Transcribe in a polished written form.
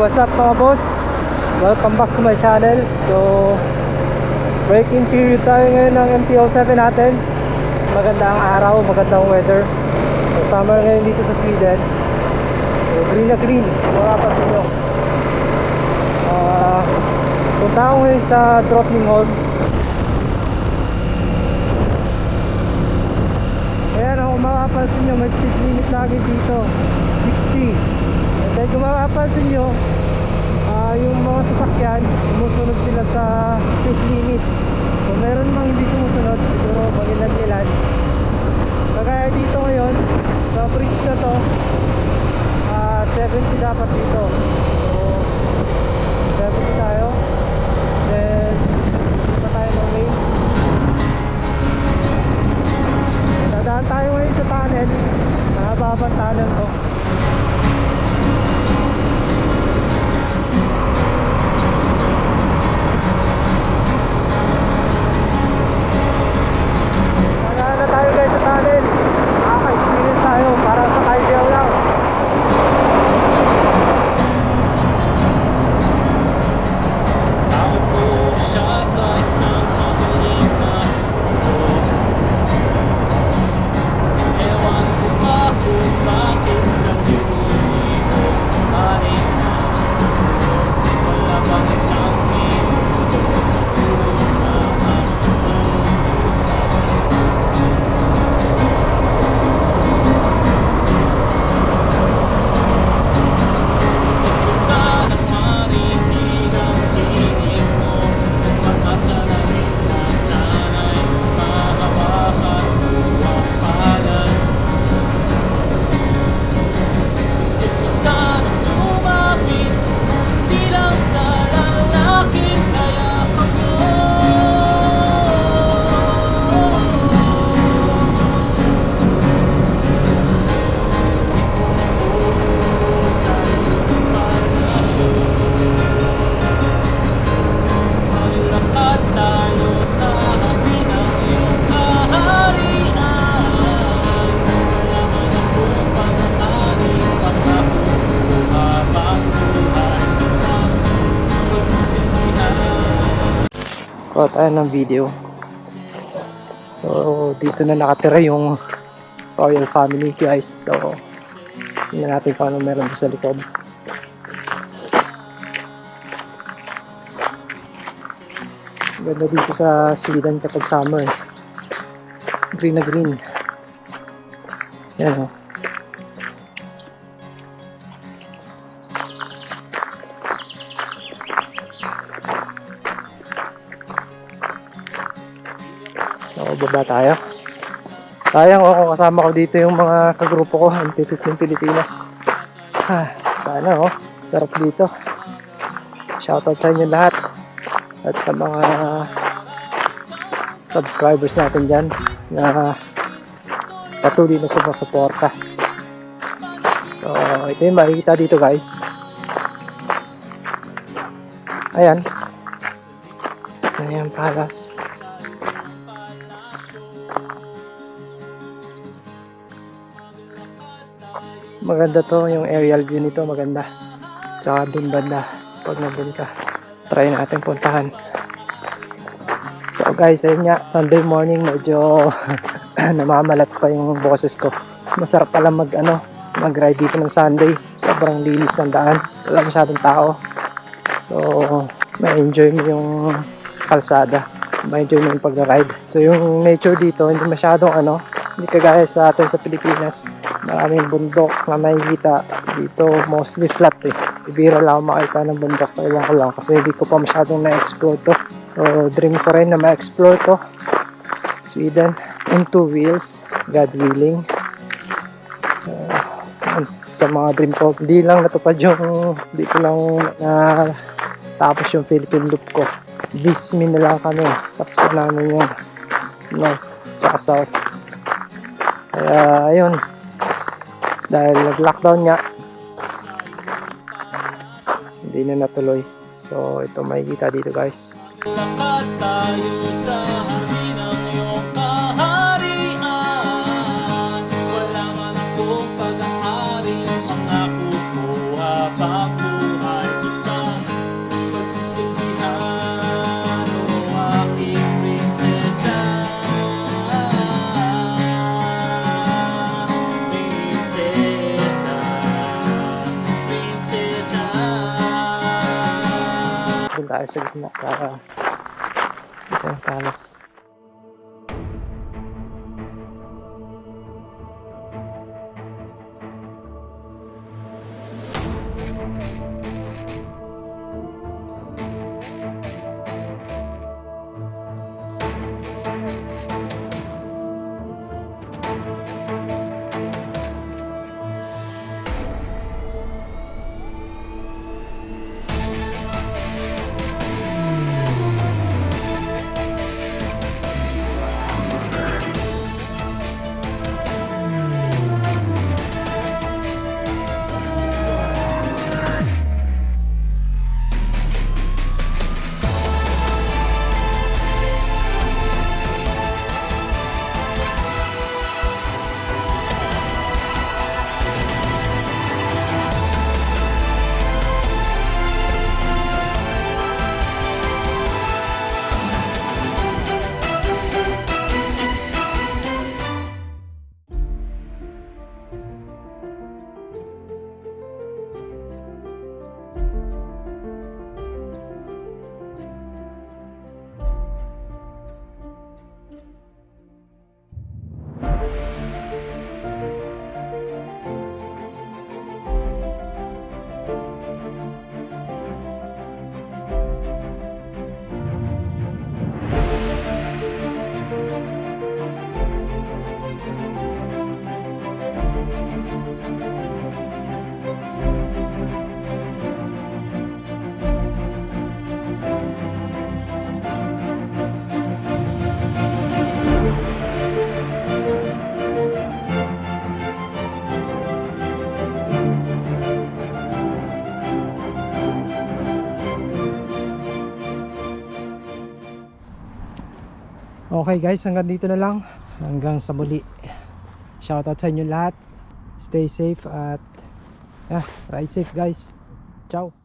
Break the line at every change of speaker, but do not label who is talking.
what's up mga boss? Welcome back to my channel. So, break-in period tayo ngayon ng MT-07 natin. Maganda ang araw, magandang weather. So, summer ngayon dito sa Sweden. So, green na green, makapansin nyo. Punta ako ngayon sa Drottningholm. Ayan, kung makapansin nyo, may speed limit lagi dito, 60. And then kung makapansin nyo, yung mga sasakyan, sumusunod sila sa speed limit. So meron mang hindi sumusunod, siguro magilan-ilan. Kagaya dito ngayon, sa bridge na to, 70 dapat dito. So 70 tayo. Then pa tayo ng lane. Dadaan tayo ngayon sa tunnel. Nakababang tunnel to. Nagana tayo guys sa tunnel. Nakaka-experience tayo para sa kaibiyaw lang. Kuha tayo ng video. So dito na nakatira yung royal family guys. So tingnan natin paano meron sa likod. Ganda dito sa Sweden kapag summer. Green na green. Yan o. So, baba tayo. Sayang kung kasama ko dito yung mga kagrupo ko, MT-15 Pilipinas. Sana sarap dito. Shoutout sa inyo lahat. At sa mga subscribers natin dyan na patuloy na sumusuporta. So, ito yung makikita dito guys. Ayan. Ayan, palace. Maganda to, yung aerial view nito maganda. Tsaka dun banda pag nandun ka, try natin puntahan. So guys, ayun nga, Sunday morning medyo namamalat pa yung boses ko. Masarap pala mag-ride dito ng Sunday. Sobrang linis ng daan, wala masyadong tao. So may enjoy mo yung kalsada, may enjoy mo yung pag-ride. So yung nature dito hindi masyadong hindi kagaya sa atin sa Pilipinas. Maraming bundok na makikita dito, mostly flat Ibira lang makita ng bundok, kailan ko lang kasi hindi ko pa masyadong na-explore to. So dream ko rin na ma-explore to Sweden in 2 wheels, God willing. So sa mga dream ko, hindi lang natupad yung, hindi ko lang na tapos yung Philippine loop ko. Bismi na lang kami, tapos na namin yung north tsaka south. Kaya ayun, dahil nag-lockdown nga, hindi na natuloy. So ito makikita dito guys. Lakad tayo sa hangin ng iyong kaharian. Wala man akong pag-aari, ang nakukuha pang buhay. tayo sa gitna para ito yung palace. Okay guys, hanggang dito na lang. Hanggang sa muli. Shoutout sa inyo lahat. Stay safe at ride safe guys. Ciao.